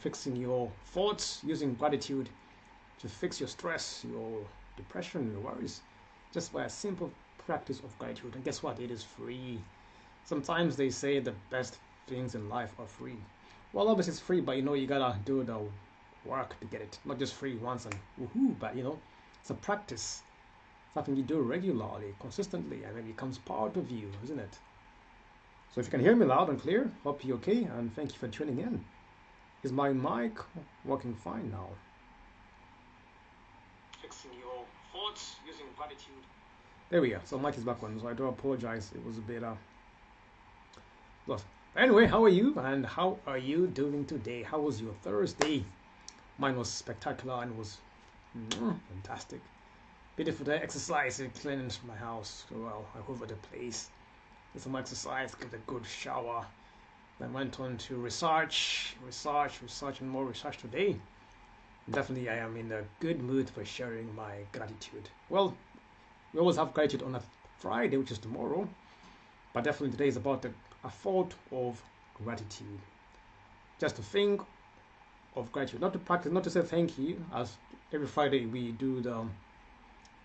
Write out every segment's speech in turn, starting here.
fixing your thoughts using gratitude to fix your stress, your depression, your worries, just by a simple practice of gratitude. And guess what? It is free. Sometimes they say the best things in life are free. Well, obviously it's free, but you gotta do the work to get it. Not just free once and woohoo, but it's a practice. Something you do regularly, consistently, and it becomes part of you, isn't it? So if you can hear me loud and clear, hope you're okay, and thank you for tuning in. Is my mic working fine now? Fixing your thoughts using gratitude. There we go. So mic is back on, so I do apologize. It was a bit lost. Anyway, how are you? And how are you doing today? How was your Thursday? Mine was spectacular and was fantastic. Beautiful day. Exercise, cleaned my house. Well, I hoovered the place. Did some exercise, get a good shower. Then went on to research, and more research today. Definitely, I am in a good mood for sharing my gratitude. Well, we always have gratitude on a Friday, which is tomorrow. But definitely today is about a thought of gratitude. Just to think of gratitude, not to practice, not to say thank you, as every Friday we do the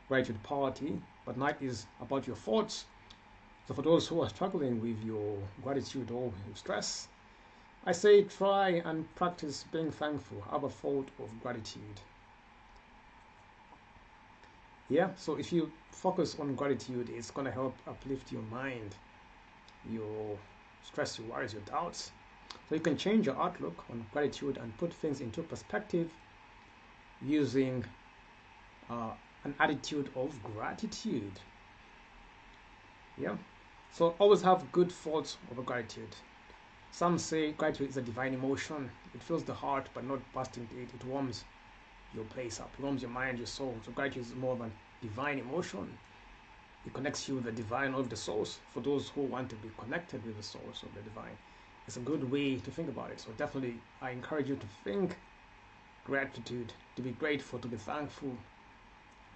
gratitude party, but night is about your thoughts. So for those who are struggling with your gratitude or your stress, I say try and practice being thankful. Have a thought of gratitude. Yeah, so if you focus on gratitude, it's going to help uplift your mind, your stress, your worries, your doubts. So you can change your outlook on gratitude and put things into perspective using an attitude of gratitude. Yeah, so always have good thoughts of gratitude. Some say gratitude is a divine emotion. It fills the heart, but not bursting it. It warms your place up. It warms your mind, your soul. So gratitude is more of a divine emotion. It connects you with the divine or with the source. For those who want to be connected with the source of the divine, it's a good way to think about it. So definitely, I encourage you to think gratitude, to be grateful, to be thankful,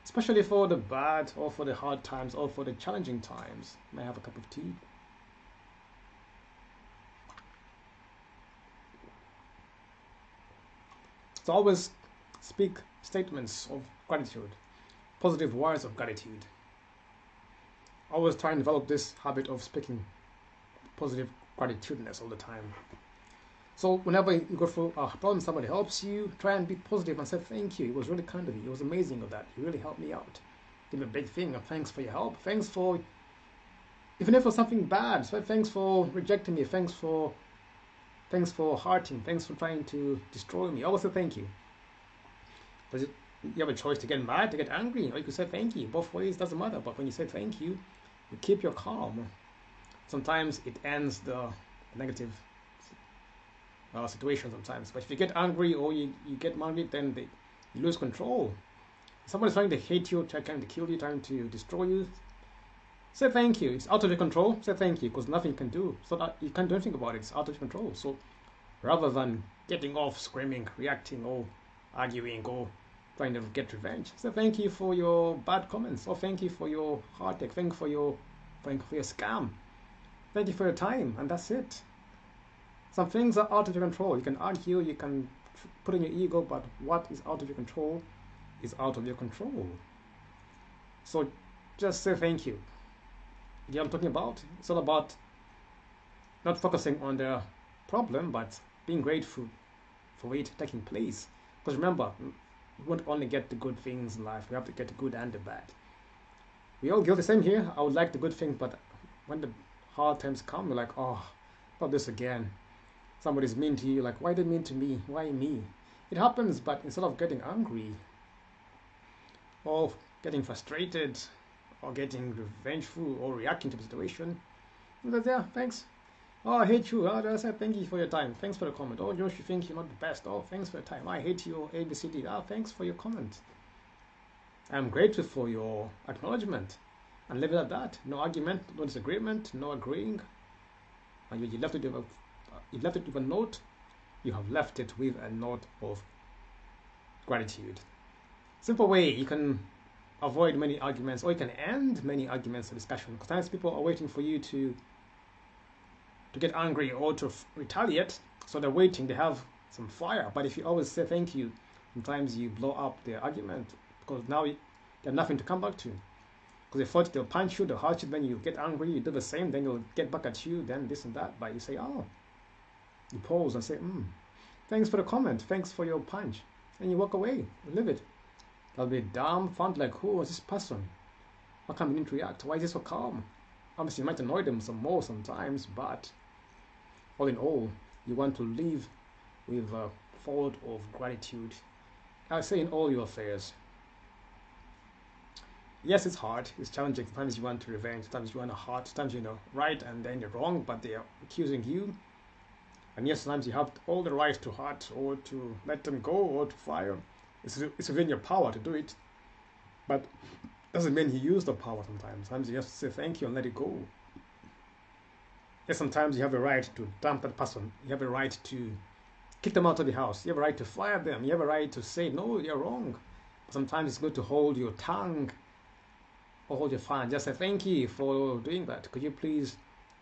especially for the bad or for the hard times or for the challenging times. May I have a cup of tea? So always speak statements of gratitude, positive words of gratitude. Always try and develop this habit of speaking positive gratitudeness all the time. So whenever you go through a problem, somebody helps you, try and be positive and say thank you. It was really kind of you. It was amazing of that. You really helped me out. Give a big thing of thanks for your help. Thanks for, even if it was something bad, so thanks for rejecting me. Thanks for hurting. Thanks for trying to destroy me. Always say thank you. But you have a choice to get mad, to get angry, or you could say thank you. Both ways, doesn't matter. But when you say thank you, you keep your calm. Sometimes it ends the negative situation sometimes. But if you get angry or you get angry, then you lose control. If somebody's trying to hate you, trying to kill you, trying to destroy you, say thank you. It's out of your control. Say thank you, because nothing you can do. So that you can't do anything about it. It's out of your control. So rather than getting off, screaming, reacting, or arguing, or trying to get revenge, say thank you for your bad comments, or thank you for your heartache, thank you for your scam, thank you for your time, and that's it. Some things are out of your control. You can argue, you can put in your ego, but what is out of your control is out of your control. So just say thank you. You know what I'm talking about? It's all about not focusing on the problem, but being grateful for it taking place. Because remember, we won't only get the good things in life, we have to get the good and the bad. We all guilty, same here. I would like the good things, but when the hard times come, you're like, oh, not this again. Somebody's mean to you, like, why they mean to me? Why me? It happens, but instead of getting angry or getting frustrated or getting revengeful or reacting to the situation, you go, yeah, thanks. Oh, I hate you. Oh, I said thank you for your time. Thanks for the comment. Oh, Josh, you think you're not the best. Oh, thanks for your time. I hate you. A, B, C, D. Oh, thanks for your comment. I'm grateful for your acknowledgement. And leave it at that. No argument, no disagreement, no agreeing. And you left it with a note. You have left it with a note of gratitude. Simple way you can avoid many arguments, or you can end many arguments or discussion. Because sometimes people are waiting for you to get angry or to retaliate. So they're waiting. They have some fire. But if you always say thank you, sometimes you blow up the argument because now you have nothing to come back to. Because they thought they'll punch you, they'll hurt you, then you get angry, you do the same, then they'll get back at you, then this and that. But you say, oh, you pause and say, thanks for the comment, thanks for your punch. And you walk away, you leave it. They'll be dumb, found like, who was this person? How come he didn't react? Why is he so calm? Obviously, you might annoy them some more sometimes, but all in all, you want to live with a thought of gratitude. I say in all your affairs. Yes, it's hard, it's challenging. Sometimes you want to revenge, sometimes you want to hurt, sometimes you know right and then you're wrong, but they're accusing you. And yes, sometimes you have all the right to hurt or to let them go or to fire. It's within your power to do it, but doesn't mean you use the power sometimes. Sometimes you have to say thank you and let it go. Yes, sometimes you have a right to dump that person. You have a right to kick them out of the house. You have a right to fire them. You have a right to say, no, you're wrong. But sometimes it's good to hold your tongue or hold your fire and just say thank you for doing that. Could you please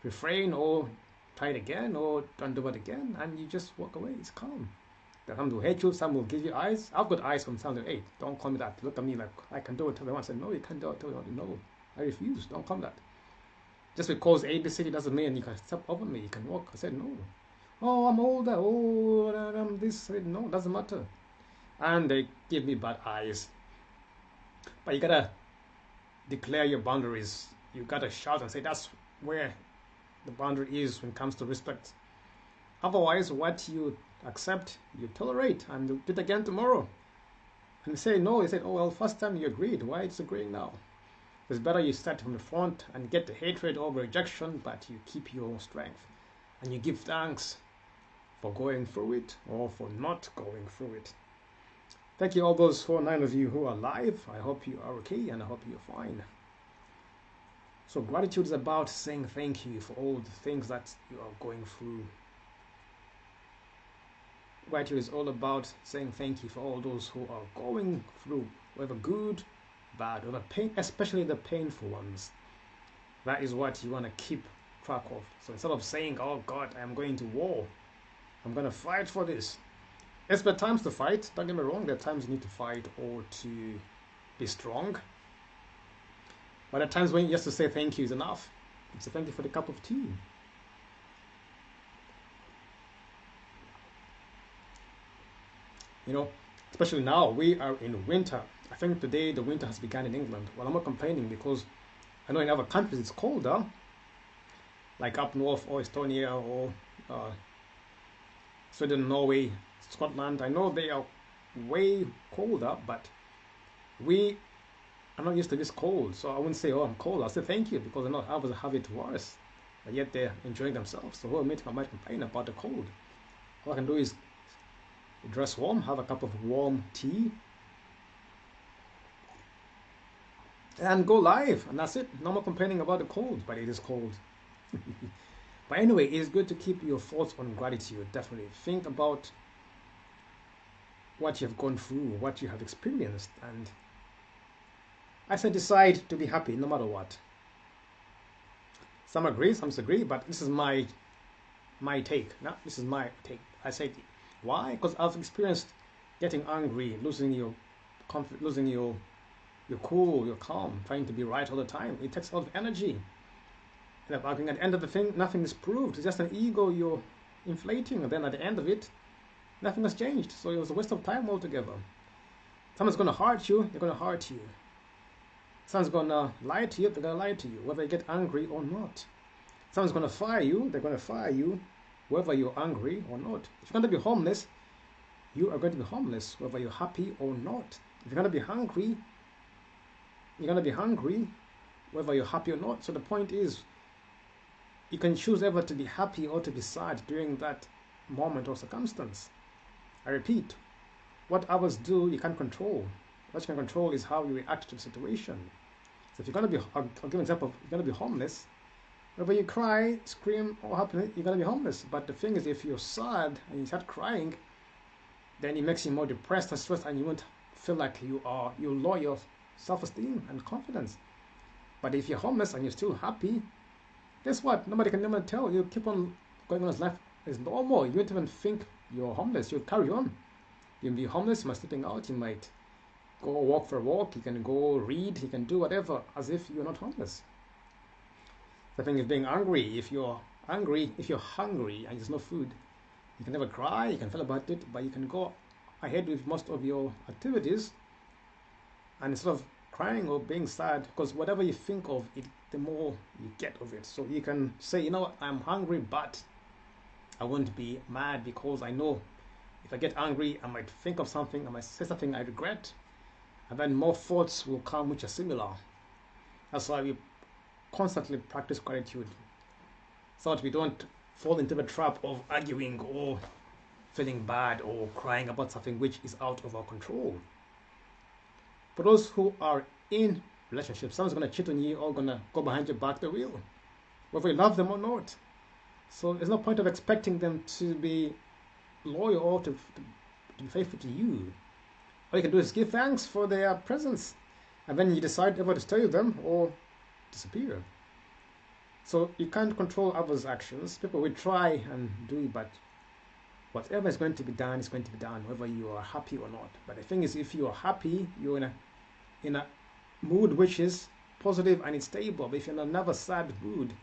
refrain or try it again or don't do it again? And you just walk away. It's calm. Some will hate you, some will give you eyes. I've got eyes from some that, hey, don't call me that. Look at me like I can do it. Tell me once. I say, no, you can't do it. Tell me no, I refuse. Don't call me that. Just because ABCD doesn't mean you can step over me. You can walk. I said no. Oh, I'm older. Oh, I'm this. No, doesn't matter. And they give me bad eyes. But you gotta declare your boundaries. You gotta shout and say that's where the boundary is when it comes to respect. Otherwise, what you accept, you tolerate, and do it again tomorrow. And you say no, you say, oh well, first time you agreed, why disagreeing now? It's better you start from the front and get the hatred or rejection, but you keep your strength. And you give thanks for going through it or for not going through it. Thank you all those 9 of you who are live. I hope you are okay and I hope you're fine. So gratitude is about saying thank you for all the things that you are going through. Gratitude is all about saying thank you for all those who are going through, whether good, bad, whether pain, especially the painful ones. That is what you want to keep track of. So instead of saying, oh God, I'm going to war, I'm going to fight for this. Yes, there are times to fight, don't get me wrong, there are times you need to fight or to be strong. But at times when just to say thank you is enough. So thank you for the cup of tea. You know, especially now, we are in winter. I think today the winter has begun in England. Well, I'm not complaining because I know in other countries it's colder, like up north or Estonia or Sweden, Norway, Scotland. I know they are way colder, but we are not used to this cold. So I wouldn't say, oh, I'm cold. I'll say thank you because I know others have it worse, but yet they're enjoying themselves. So who am I might complain about the cold? All I can do is dress warm, have a cup of warm tea, and go live, and that's it. No more complaining about the cold, but it is cold. But anyway, it is good to keep your thoughts on gratitude. Definitely think about what you have gone through, what you have experienced, and I say decide to be happy no matter what. Some agree, some disagree, but this is my take. No, this is my take. I say why? Because I've experienced getting angry, losing your confidence, losing your cool, your calm, trying to be right all the time. It takes a lot of energy. And at the end of the thing, nothing is proved. It's just an ego you're inflating, and then at the end of it, nothing has changed. So it was a waste of time altogether. Someone's going to hurt you, they're going to hurt you. Someone's going to lie to you, they're going to lie to you, whether you get angry or not. Someone's going to fire you, they're going to fire you, whether you're angry or not. If you're going to be homeless, you are going to be homeless, whether you're happy or not. If you're going to be hungry, you're going to be hungry, whether you're happy or not. So the point is, you can choose either to be happy or to be sad during that moment or circumstance. I repeat, what others do, you can't control. What you can control is how you react to the situation. So if you're going to be, I'll give an example, if you're going to be homeless, whether you cry, scream, or happen, you're going to be homeless. But the thing is, if you're sad and you start crying, then it makes you more depressed and stressed, and you won't feel like you lower your self-esteem and confidence. But if you're homeless and you're still happy, guess what? Nobody can never tell. You keep on going on as life is normal. You don't even think you're homeless, you carry on. You can be homeless, you might sleeping out, you might go walk for a walk, you can go read, you can do whatever as if you're not homeless. The thing is being hungry. If you're hungry and there's no food, you can never cry, you can feel about it, but you can go ahead with most of your activities, and instead of crying or being sad, because whatever you think of it, the more you get of it. So you can say, you know what, I'm hungry, but I won't be mad, because I know if I get angry, I might think of something, I might say something I regret, and then more thoughts will come which are similar. That's why we constantly practice gratitude, so that we don't fall into the trap of arguing or feeling bad or crying about something which is out of our control. For those who are in relationships, someone's going to cheat on you or going to go behind your back the wheel, whether you love them or not. So there's no point of expecting them to be loyal or to be faithful to you. All you can do is give thanks for their presence, and then you decide whether to stay with them or disappear. So you can't control others' actions. People will try and do it, but whatever is going to be done is going to be done, whether you are happy or not. But the thing is, if you are happy, you're in a mood which is positive and it's stable. But if you're in another sad mood,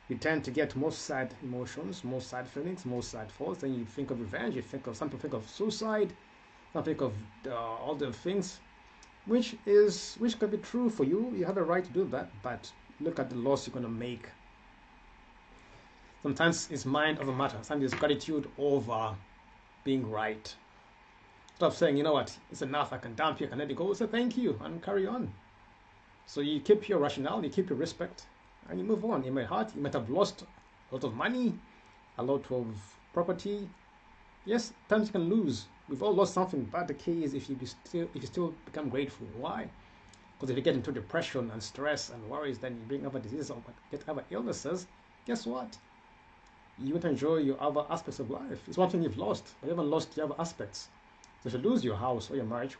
you tend to get more sad emotions, more sad feelings, more sad thoughts. Then you think of revenge. Some people think of suicide. Some think of all the things, which could be true for you. You have the right to do that, but look at the loss you're going to make. Sometimes it's mind over matter. Sometimes it's gratitude over being right. Stop saying, you know what, it's enough, I can dump you, I can let it go. Say thank you and carry on. So you keep your rationale, you keep your respect, and you move on. In my heart, you might have lost a lot of money, a lot of property. Yes, times you can lose. We've all lost something, but the key is if you still become grateful. Why? Because if you get into depression and stress and worries, then you bring other diseases or get other illnesses, guess what? You won't enjoy your other aspects of life. It's one thing you've lost, but you haven't lost the other aspects. So if you lose your house or your marriage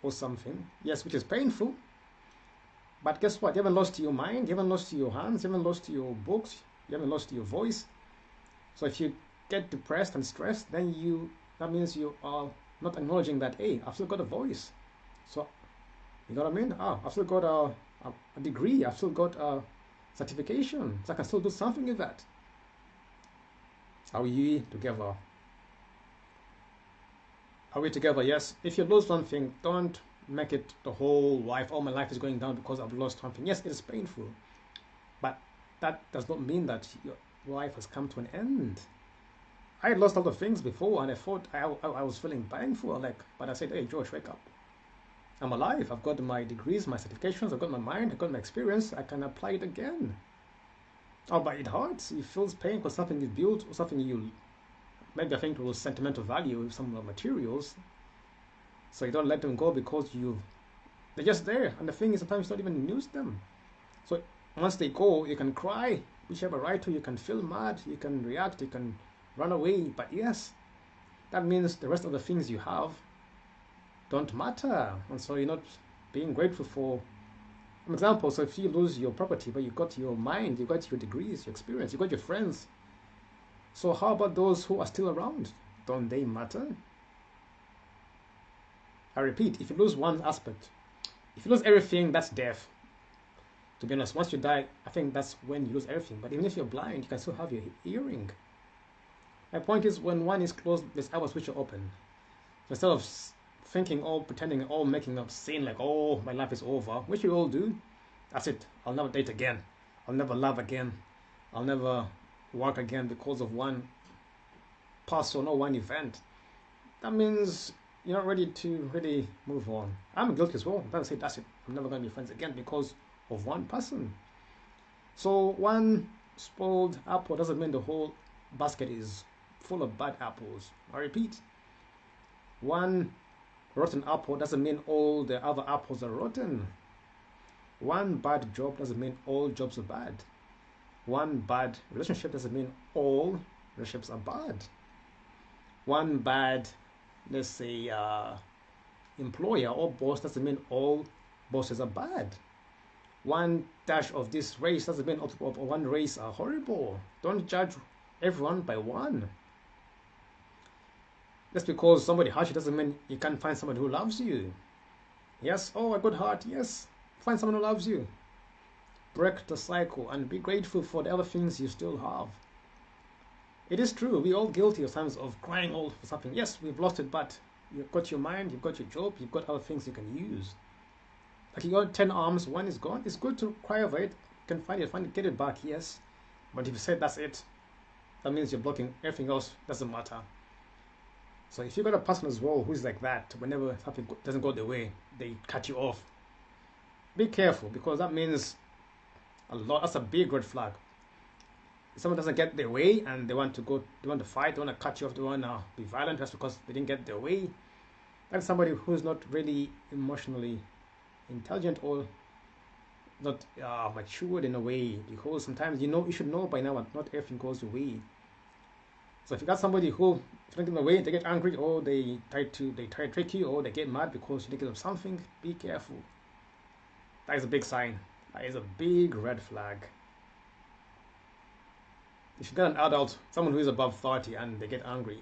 or something, yes, which is painful, but guess what? You haven't lost your mind, you haven't lost your hands, you haven't lost your books, you haven't lost your voice. So if you get depressed and stressed, then that means you are not acknowledging that, hey, I've still got a voice. So you know what I mean? I've still got a degree, I've still got a certification, so I can still do something with that. Are we together? Are we together? Yes. If you lose something, don't make it the whole life. Oh, my life is going down because I've lost something. Yes, it is painful, but that does not mean that your life has come to an end. I had lost a lot of things before, and I thought I was feeling painful. But I said, hey, Josh, wake up. I'm alive. I've got my degrees, my certifications. I've got my mind. I've got my experience. I can apply it again. Oh, but it hurts. It feels pain because something is built or something you maybe I think it was sentimental value with some materials. So you don't let them go because they're just there. And the thing is, sometimes you don't even use them. So once they go, you can cry, whichever right to. You can feel mad, you can react, you can run away. But yes, that means the rest of the things you have don't matter. And so you're not being grateful for an example. So if you lose your property, but you got your mind, you got your degrees, your experience, you got your friends. So how about those who are still around? Don't they matter? I repeat, if you lose one aspect, if you lose everything, that's death. To be honest, once you die, I think that's when you lose everything. But even if you're blind, you can still have your hearing. My point is, when one is closed, there's others which are open. So instead of thinking or pretending or making up scene like, oh, my life is over, which you all do, that's it. I'll never date again. I'll never love again. I'll never work again because of one person or one event. That means you're not ready to really move on. I'm guilty as well. But I say that's it. I'm never going to be friends again because of one person. So one spoiled apple doesn't mean the whole basket is full of bad apples. I repeat, one rotten apple doesn't mean all the other apples are rotten. One bad job doesn't mean all jobs are bad. One bad relationship doesn't mean all relationships are bad. One bad, let's say, employer or boss doesn't mean all bosses are bad. One dash of this race doesn't mean of one race are horrible. Don't judge everyone by one. Just because somebody hurts you doesn't mean you can't find somebody who loves you. Yes, oh, a good heart, yes. Find someone who loves you. Break the cycle and be grateful for the other things you still have. It is true, we're all guilty of times of crying all for something. Yes, we've lost it, but you've got your mind, you've got your job, you've got other things you can use. Like you got 10 arms, one is gone. It's good to cry over it. You can find it, get it back, yes. But if you say that's it, that means you're blocking everything else, doesn't matter. So if you got a person as well who's like that, whenever something doesn't go their way, they cut you off. Be careful, because that means that's a big red flag. If someone doesn't get their way and they want to fight, they want to cut you off, they want to be violent just because they didn't get their way, that's somebody who's not really emotionally intelligent or not matured in a way, because sometimes you should know by now that not everything goes your way. So if you got somebody who didn't get their way, they get angry, or they try to trick you, or they get mad because you didn't give them something, be careful. That is a big sign. That is a big red flag. If you got an adult, someone who is above 30, and they get angry,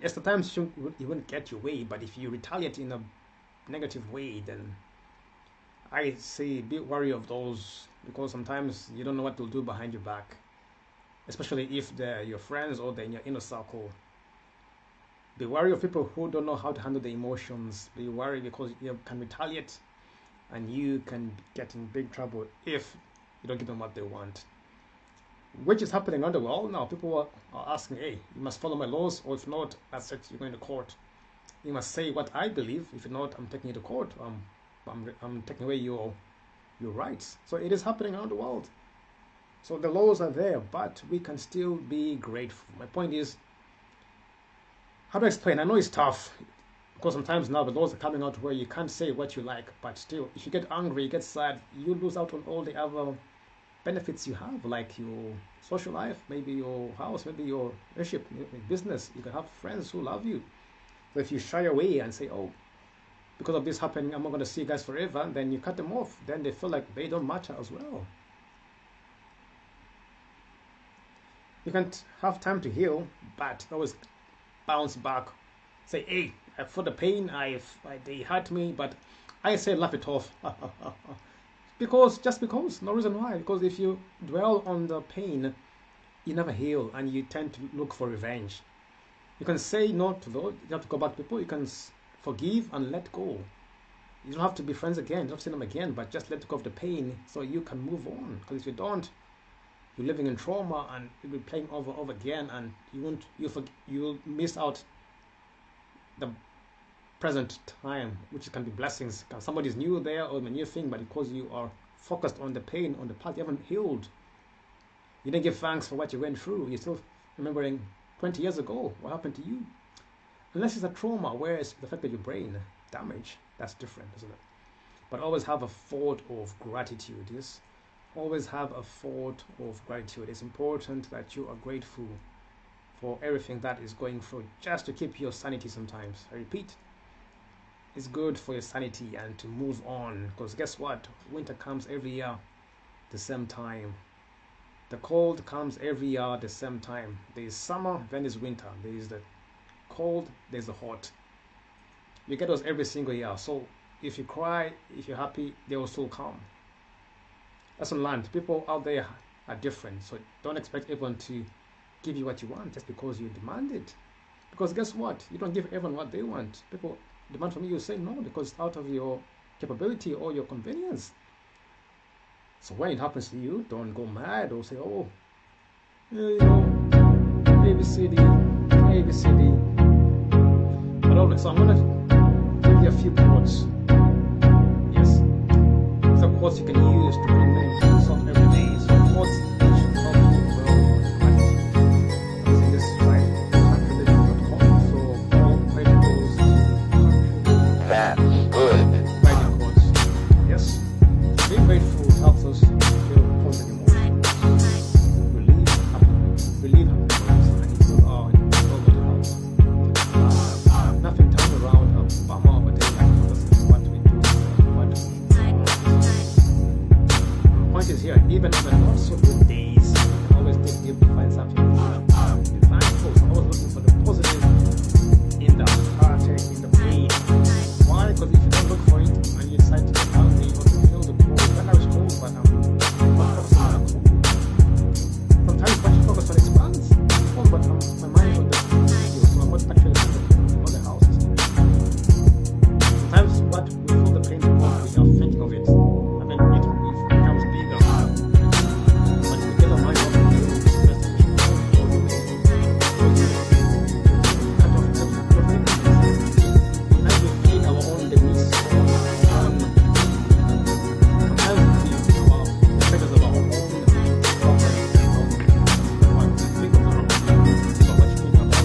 yes, sometimes you wouldn't get your way, but if you retaliate in a negative way, then I say be wary of those, because sometimes you don't know what they'll do behind your back, especially if they're your friends or they're in your inner circle. Be wary of people who don't know how to handle their emotions. Be wary, because you can retaliate and you can get in big trouble if you don't give them what they want. Which is happening around the world now. People are asking, hey, you must follow my laws, or if not, that's it, you're going to court. You must say what I believe. If not, I'm taking you to court. I'm taking away your rights. So it is happening around the world. So the laws are there, but we can still be grateful. My point is, how to explain? I know it's tough, because sometimes now the laws are coming out where you can't say what you like, but still, if you get angry, you get sad, you lose out on all the other benefits you have, like your social life, maybe your house, maybe your relationship, business. You can have friends who love you. So if you shy away and say, oh, because of this happening, I'm not going to see you guys forever, then you cut them off. Then they feel like they don't matter as well. You can't have time to heal, but always bounce back. Say, hey, I felt the pain, they hurt me, but I say laugh it off. Just because, no reason why. Because if you dwell on the pain, you never heal, and you tend to look for revenge. You can say no to those. You have to go back to people. You can forgive and let go. You don't have to be friends again. You don't have to see them again, but just let go of the pain so you can move on. Because if you don't, you're living in trauma, and you'll be playing over again, and you'll miss out the present time, which can be blessings. Somebody's new there, or a new thing, but because you are focused on the pain, on the past, you haven't healed. You didn't give thanks for what you went through. You're still remembering 20 years ago what happened to you. Unless it's a trauma where it's the fact that your brain damage, that's different, isn't it? But always have a thought of gratitude. Yes, always have a thought of gratitude. It's important that you are grateful for everything that is going through, just to keep your sanity sometimes. I repeat, it's good for your sanity and to move on, because guess what? Winter comes every year the same time. The cold comes every year the same time. There is summer, then there's winter. There is the cold, there's the hot. You get those every single year. So if you cry, if you're happy, they will still come. Lesson learned. People out there are different, so don't expect everyone to give you what you want just because you demand it. Because guess what? You don't give everyone what they want. People demand from you, you say no because it's out of your capability or your convenience. So when it happens to you, don't go mad or say, oh, you know, ABCD. But always, so I'm going to give you a few quotes. Yes. Some quotes you can use to bring yourself every day. Some quotes should help you well. Using this site, countryliving.com. So all credit goes to that's good. Writing quotes. Yes. Being grateful helps us feel positive emotions, relieve happiness, and if you are in trouble to help. Nothing turns around a bummer of a day like this. What we do, what we do. the pain because we are thinking of it, and then it becomes bigger. But if we get our mind off of it, it's best to keep going. As we feed our own demise, sometimes we feel our effects of our own problems and what we think of the problem, so much think about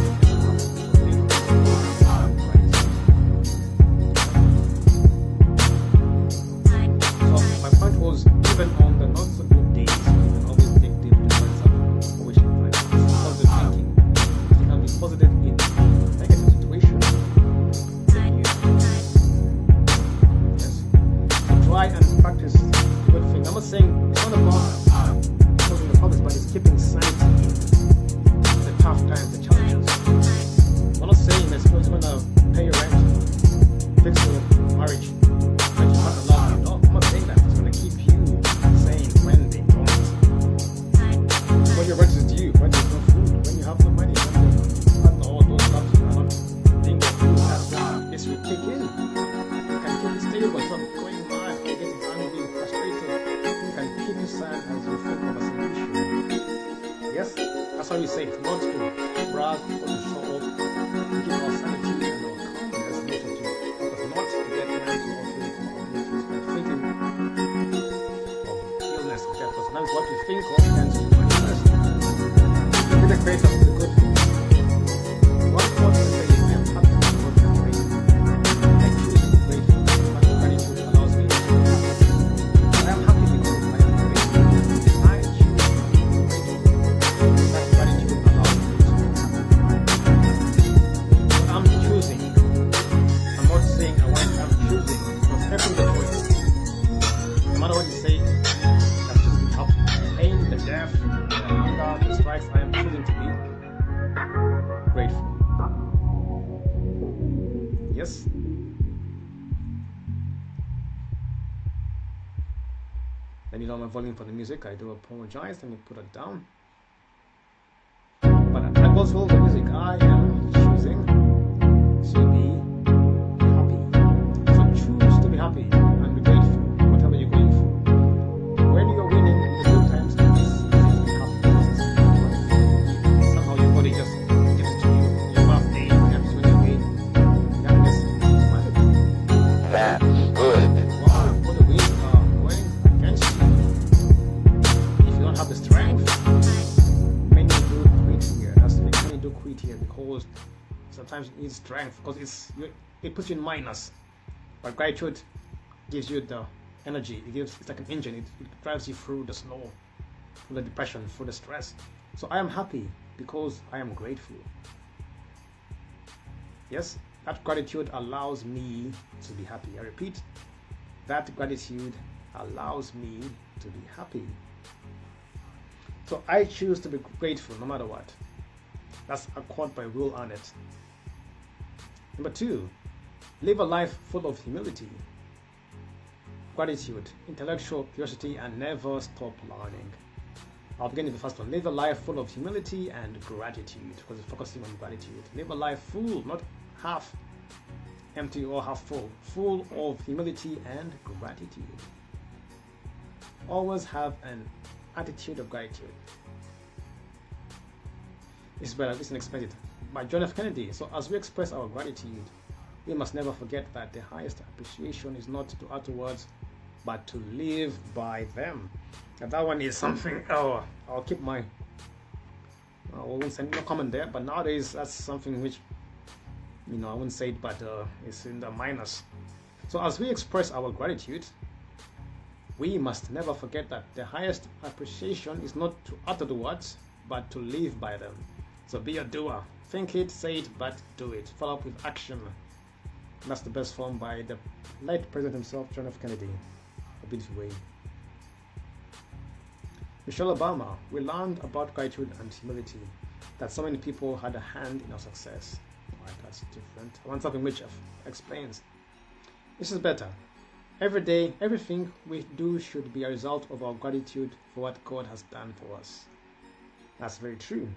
So my point was, even on the not so good days, you can always dig deep to find some always find positive thinking. You can be positive in negative situations. Yes. So try and practice the good thing. I'm not saying it's not about causing the problems, but it's keeping sanity in the tough times, the challenges. I'm not saying that it's going to pay your rent, fix your marriage, that you have to love you. No, I'm not saying that. It's going to keep you sane when they don't. When your rent is due, when there's no food, when you have no money, when you have all those stuff you are not being able to do, that's when this will kick in. You can keep it stable, instead of going mad or getting angry, frustrated. You can keep it sad as you think of a solution. Yes, that's why we say it's not to brag or to show off, to keep our sanity and our calmness, not to help us not to get into or thinking of issues, but thinking of illness or death. Because sometimes what you think of tends to manifest. Be the creator of the good things. One thought to say is I am happy with what I'm doing. I choose to be grateful. My gratitude allows me to be happy. I am happy because I am grateful. I choose to be grateful. That gratitude allows me to be happy. So I'm choosing. I'm not saying I want, I'm choosing. Because everything the choice. No matter what you say, I'm choosing to help. The pain, the death, the hunger, the strikes, I am choosing to be grateful. Yes? I need all my volume for the music. I do apologize. Let me put it down. But that goes for all the music. I am choosing to be happy. So choose to be happy and be grateful, whatever you're going through. When you're winning in the good times, it's easy to be happy. Somehow your body just gives it to you. Your birthday, you have to win. Happiness is magical. That's good. Wow, for the winds are going against you. If you don't have the strength, many do quit here. Many do quit here because sometimes you need strength because it puts you in minus. But gratitude gives you the energy. It's like an engine. It drives you through the snow, through the depression, through the stress. So I am happy because I am grateful. Yes, that gratitude allows me to be happy. I repeat, that gratitude allows me to be happy. So I choose to be grateful no matter what. That's a quote by Will Arnett. Number 2, live a life full of humility, gratitude, intellectual curiosity, and never stop learning. I'll begin with the first one. Live a life full of humility and gratitude, because it's focusing on gratitude. Live a life full, not half empty or half full. Full of humility and gratitude. Always have an attitude of gratitude. This is better, listen, explain it. By John F. Kennedy. So as we express our gratitude, we must never forget that the highest appreciation is not to utter words, but to live by them. And that one is something, I'll keep my, I won't say no comment there, but nowadays that's something which, I won't say it, but it's in the minus. So as we express our gratitude, we must never forget that the highest appreciation is not to utter the words, but to live by them. So be a doer. Think it, say it, but do it. Follow up with action. And that's the best form by the late president himself, John F. Kennedy. A beautiful way. Michelle Obama. We learned about gratitude and humility, that so many people had a hand in our success. Right, that's different. I want something which explains. This is better. Every day, everything we do should be a result of our gratitude for what God has done for us. That's very true.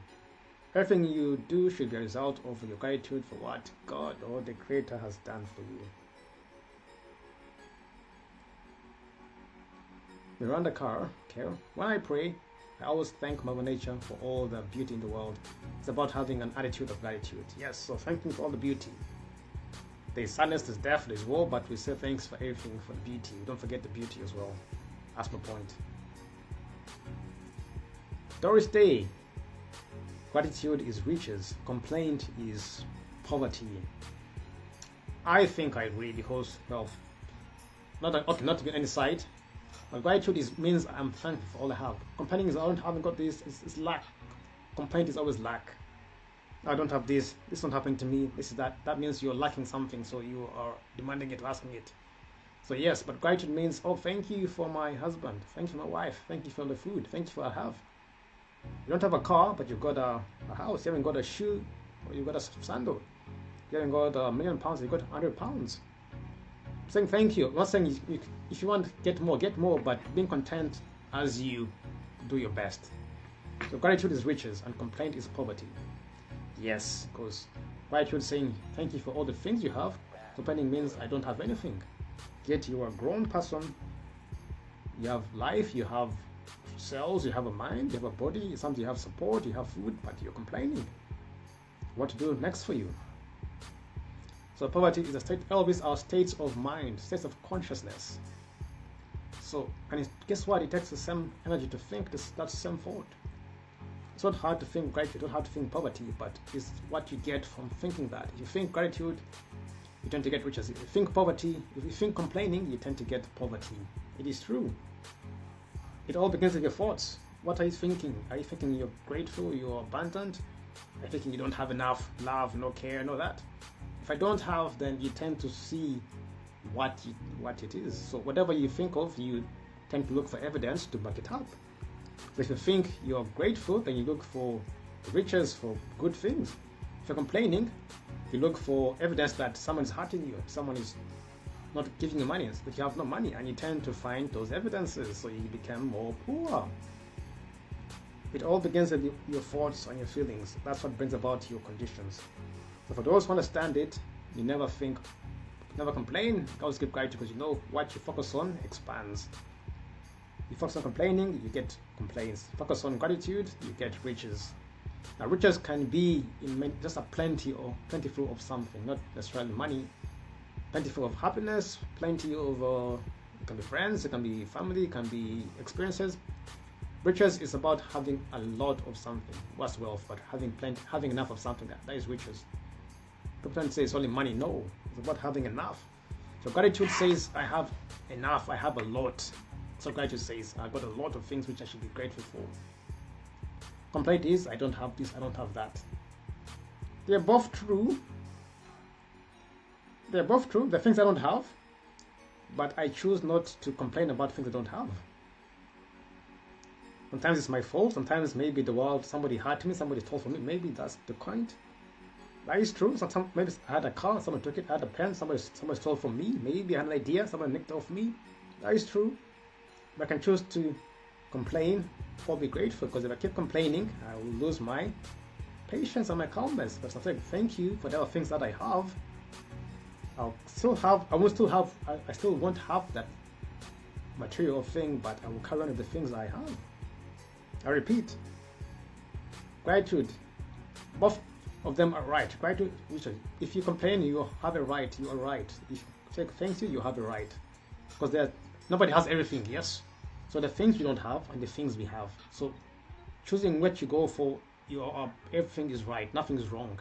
Everything you do should be a result of your gratitude for what God or the Creator has done for you. Miranda Carr, okay. When I pray, I always thank Mother Nature for all the beauty in the world. It's about having an attitude of gratitude. Yes, so thanking for all the beauty. There's sadness, there's death, there's war, but we say thanks for everything, for the beauty. We don't forget the beauty as well. That's my point. Doris Day. Gratitude is riches. Complaint is poverty. I think I agree because, well, not to be on any side, but gratitude means I'm thankful for all I have. Complaining is I haven't got this, it's lack. Complaint is always lack. I don't have this don't happen to me, this is that. That means you're lacking something, so you are demanding it, asking it. So yes, but gratitude means, oh, thank you for my husband, thank you for my wife, thank you for the food, thank you for what I have. You don't have a car, but you've got a house, you haven't got a shoe, or you've got a sandal. You haven't got £1 million, you've got £100. Saying thank you. I'm not saying if you want get more, but being content as you do your best. So gratitude is riches and complaint is poverty. Yes, because gratitude is saying thank you for all the things you have. Complaining means I don't have anything. Yet you are a grown person. You have life, you have cells, you have a mind, you have a body, sometimes you have support, you have food, but you're complaining. What to do next for you? So poverty is a state, always our states of mind, states of consciousness. So, and guess what? It takes the same energy to think that same thought. It's not hard to think gratitude, it's not hard to think poverty, but it's what you get from thinking that. If you think gratitude, you tend to get riches. If you think poverty, if you think complaining, you tend to get poverty. It is true. It all begins with your thoughts. What are you thinking? Are you thinking you're grateful, you're abundant? Are you thinking you don't have enough love, no care, no that? If I don't have, then you tend to see what it is. So whatever you think of, you tend to look for evidence to back it up. So if you think you're grateful, then you look for riches, for good things. If you're complaining, you look for evidence that someone's hurting you, someone is not giving you money, that you have no money, and you tend to find those evidences, so you become more poor. It all begins with your thoughts and your feelings. That's what brings about your conditions. So for those who understand it, you never think, never complain, always give gratitude, because you know what you focus on expands. You focus on complaining, you get complaints. Focus on gratitude, you get riches. Now riches can be in just a plentiful of something, not necessarily money. Plentiful of happiness, plenty of, it can be friends, it can be family, it can be experiences. Riches is about having a lot of something. What's wealth? But having enough of something, that is riches. People don't say it's only money. No, it's about having enough. So gratitude says I have enough, I have a lot. So gratitude says I've got a lot of things which I should be grateful for. Complaint is I don't have this, I don't have that. They're both true. They're both true. The things I don't have, but I choose not to complain about things I don't have. Sometimes it's my fault. Sometimes maybe the world, somebody hurt me, somebody stole from me. Maybe that's the point. That is true. Maybe I had a car, someone took it. I had a pen, somebody stole from me. Maybe I had an idea, someone nicked off me. That is true. But I can choose to complain or be grateful, because if I keep complaining, I will lose my patience and my calmness. But I'm saying thank you for the other things that I have. I still won't have that material thing, but I will carry on with the things I have. I repeat, gratitude, both of them are right. Gratitude, if you complain, you have a right, you are right. If you say thank you, you have a right. Because nobody has everything, yes? So the things you don't have and the things we have. So choosing what you go for, everything is right, nothing is wrong.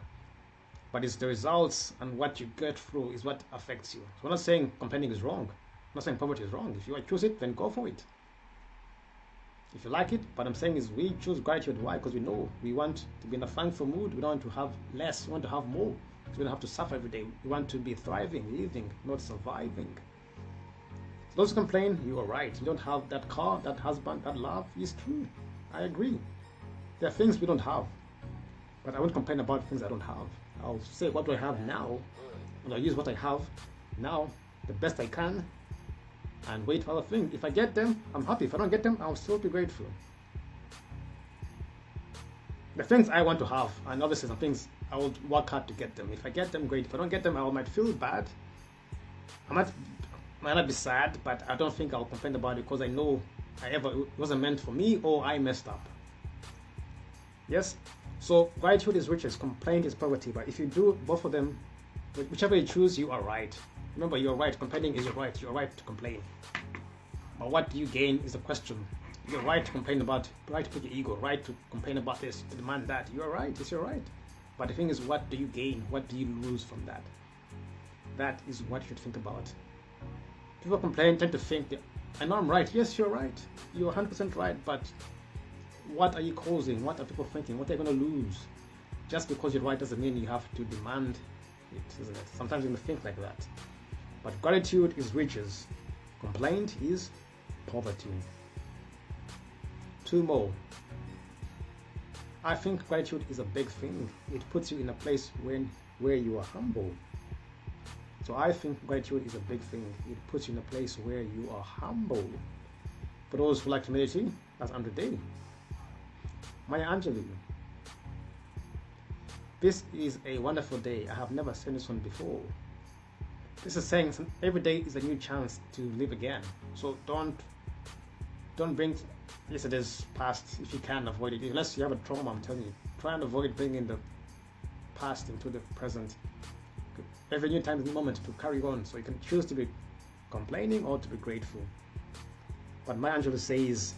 But it's the results and what you get through is what affects you. So I'm not saying complaining is wrong. I'm not saying poverty is wrong. If you choose it, then go for it. If you like it, what I'm saying is we choose gratitude. Why? Because we know we want to be in a thankful mood. We don't want to have less. We want to have more. So we don't have to suffer every day. We want to be thriving, living, not surviving. So those who complain, you are right. You don't have that car, that husband, that love. It's true. I agree. There are things we don't have. But I won't complain about things I don't have. I'll say what do I have now, and I'll use what I have now the best I can, and wait for other things. If I get them, I'm happy. If I don't get them, I'll still be grateful. The things I want to have, and obviously some things I will work hard to get them. If I get them, great. If I don't get them, I might feel bad. I might not be sad, but I don't think I'll complain about it, because I know it wasn't meant for me, or I messed up. Yes. So gratitude is riches, complaint is poverty. But if you do both of them, whichever you choose, you are right. Remember, you're right. Complaining is your right. You're right to complain. But what do you gain is the question. You're right to complain about, right to put your ego, right to complain about this, to demand that. You're right. It's your right. But the thing is, what do you gain? What do you lose from that? That is what you should think about. People complain, tend to think, I know I'm right. Yes, you're right. You're 100% right. But what are you causing? What are people thinking? What are you going to lose? Just because you're right doesn't mean you have to demand it, isn't it? Sometimes you may think like that. But gratitude is riches. Complaint is poverty. Two more. I think gratitude is a big thing. It puts you in a place where you are humble. So I think gratitude is a big thing. It puts you in a place where you are humble. For those who like humility, that's Andrew Day. Maya Angelou. This is a wonderful day. I have never seen this one before. This is saying every day is a new chance to live again. So don't bring yesterday's past if you can avoid it. Unless you have a trauma, I'm telling you. Try and avoid bringing the past into the present. Every new time is a moment to carry on. So you can choose to be complaining or to be grateful. But Maya Angelou says,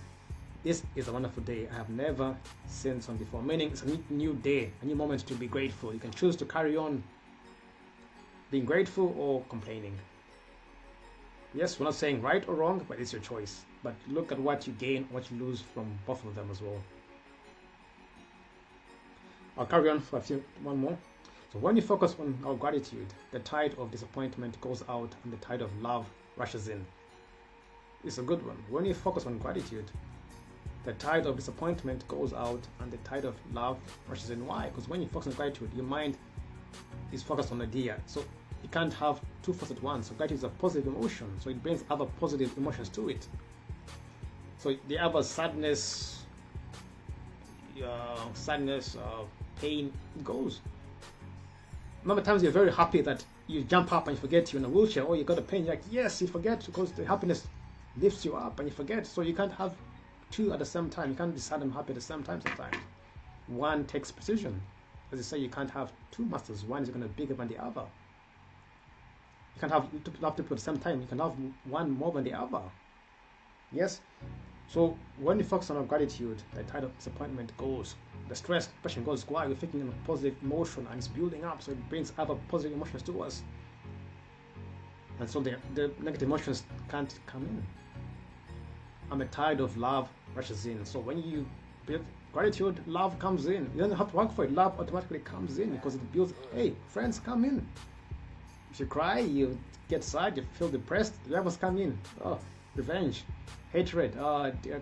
this is a wonderful day. I have never seen this one before. Meaning it's a new day, a new moment to be grateful. You can choose to carry on being grateful or complaining. Yes, we're not saying right or wrong, but it's your choice. But look at what you gain, what you lose from both of them as well. I'll carry on for one more. So when you focus on our gratitude, the tide of disappointment goes out and the tide of love rushes in. It's a good one. When you focus on gratitude, the tide of disappointment goes out and the tide of love rushes in. Why? Because when you focus on gratitude, your mind is focused on the idea. So you can't have two thoughts at once. So gratitude is a positive emotion. So it brings other positive emotions to it. So the other sadness, pain, it goes. Number of times you're very happy that you jump up and you forget you're in a wheelchair, or you got a pain. You're like, yes, you forget because the happiness lifts you up and you forget. So you can't have two at the same time. You can't be sad and happy at the same time sometimes. One takes precision. As you say, you can't have two masters. One is going to be bigger than the other. You can't have two people at the same time. You can have one more than the other. Yes? So when you focus on gratitude, the tide of disappointment goes. The stress, depression goes. Why? We're thinking in a positive emotion and it's building up. So it brings other positive emotions to us. And so the negative emotions can't come in. And the tide of love rushes in. So when you build gratitude, love comes in. You don't have to work for it. Love automatically comes in because it builds, hey, friends come in. If you cry, you get sad, you feel depressed, levels come in. Oh, revenge, hatred,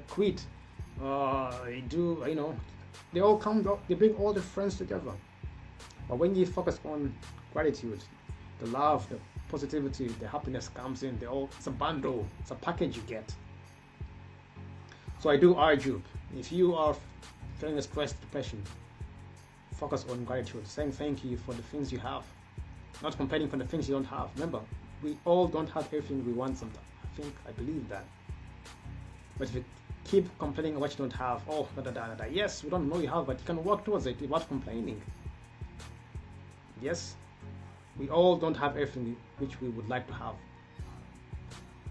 quit, they all come, they bring all the friends together. But when you focus on gratitude, the love, the positivity, the happiness comes in. It's a bundle, it's a package you get. So I do urge you, if you are feeling stress, depression, focus on gratitude, saying thank you for the things you have, not complaining for the things you don't have. Remember, we all don't have everything we want sometimes. I believe that. But if you keep complaining what you don't have, yes, we don't know you have, but you can work towards it without complaining. Yes, we all don't have everything which we would like to have.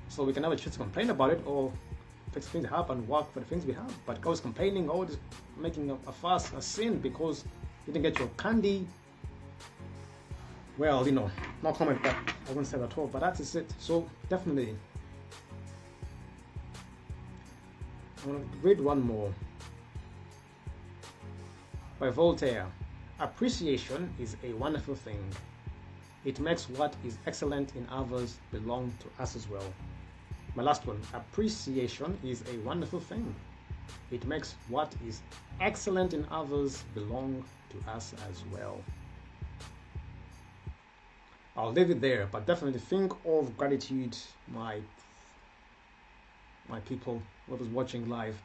So we can never choose to complain about it or fix things that have and work for the things we have. But always complaining, always making a fuss, a sin because you didn't get your candy. Well, no comment that I won't say that at all, but that is it. So definitely, I'm going to read one more by Voltaire. Appreciation is a wonderful thing. It makes what is excellent in others belong to us as well. My last one. Appreciation is a wonderful thing. It makes what is excellent in others belong to us as well. I'll leave it there, but definitely think of gratitude, my people, whoever's watching live.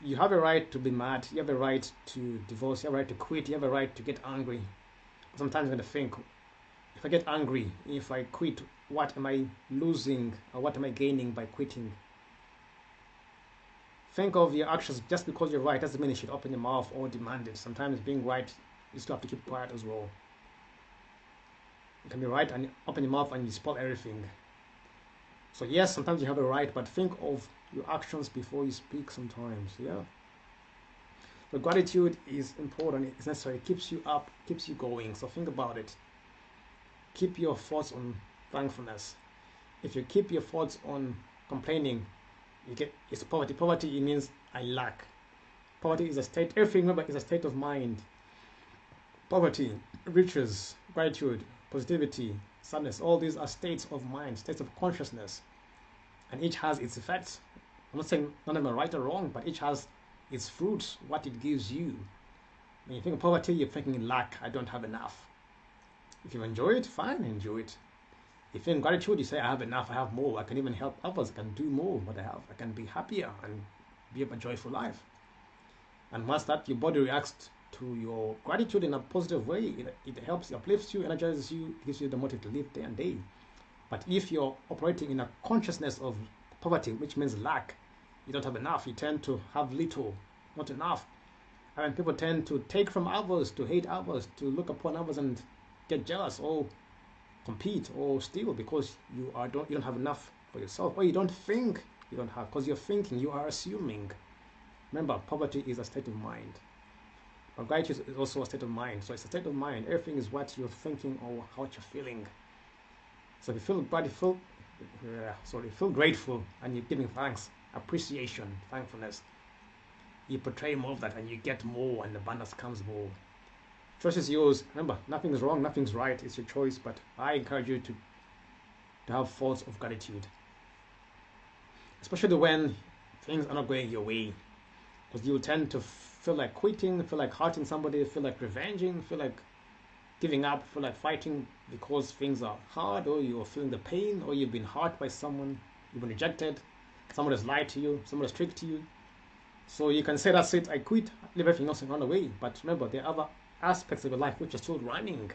You have a right to be mad, you have a right to divorce, you have a right to quit, you have a right to get angry. Sometimes I'm going to think, if I get angry, if I quit, what am I losing or what am I gaining by quitting? Think of your actions. Just because you're right doesn't mean you should open your mouth or demand it. Sometimes being right, you still have to keep quiet as well. You can be right and open your mouth and you spoil everything. So yes, sometimes you have a right, but think of your actions before you speak sometimes. Yeah. So gratitude is important. It's necessary. It keeps you up, keeps you going. So think about it. Keep your thoughts on thankfulness. If you keep your thoughts on complaining, it's poverty. Poverty, it means I lack. Poverty is a state. Everything, remember, is a state of mind. Poverty, riches, gratitude, positivity, sadness, all these are states of mind, states of consciousness, and each has its effects. I'm not saying none of them are right or wrong, but each has its fruits, what it gives you. When you think of poverty, you're thinking lack, I don't have enough. If you enjoy it, fine, enjoy it. If in gratitude, you say, I have enough, I have more, I can even help others, I can do more what I have, I can be happier and live a joyful life. And once that your body reacts to your gratitude in a positive way, it helps, it uplifts you, energizes you, gives you the motive to live day and day. But if you're operating in a consciousness of poverty, which means lack, you don't have enough, you tend to have little, not enough. And people tend to take from others, to hate others, to look upon others and get jealous or compete or steal because you don't have enough for yourself, or you don't think you don't have, because you're thinking, you are assuming. Remember, poverty is a state of mind. But gratitude is also a state of mind. So it's a state of mind. Everything is what you're thinking or how you're feeling. So if you feel grateful and you're giving thanks, appreciation, thankfulness, you portray more of that and you get more and the abundance comes more. Choice is yours. Remember, nothing is wrong, nothing's right. It's your choice. But I encourage you to have thoughts of gratitude, especially when things are not going your way, because you tend to feel like quitting, feel like hurting somebody, feel like revenging, feel like giving up, feel like fighting because things are hard, or you're feeling the pain, or you've been hurt by someone, you've been rejected, someone has lied to you, someone has tricked you. So you can say, that's it, I quit, leave everything else and run away. But remember, there are other aspects of your life which are still running.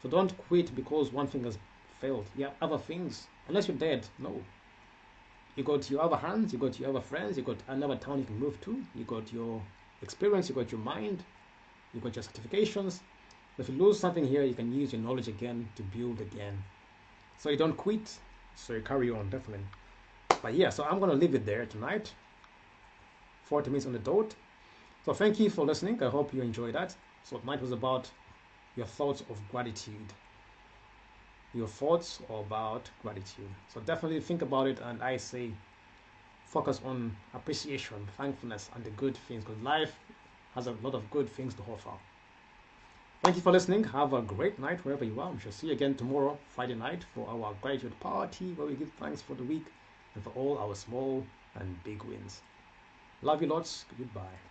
So don't quit because one thing has failed. You have other things. Unless you're dead, no. You got your other hands, you got your other friends, you got another town you can move to, you got your experience, you got your mind, you got your certifications. If you lose something here, you can use your knowledge again to build again. So you don't quit, so you carry on, definitely. But yeah, so I'm going to leave it there tonight. 40 minutes on the dot. So thank you for listening. I hope you enjoyed that. So tonight was about your thoughts of gratitude. Your thoughts about gratitude. So definitely think about it, and I say focus on appreciation, thankfulness, and the good things, because life has a lot of good things to offer. Thank you for listening. Have a great night wherever you are. We shall see you again tomorrow, Friday night, for our gratitude party, where we give thanks for the week and for all our small and big wins. Love you lots. Goodbye.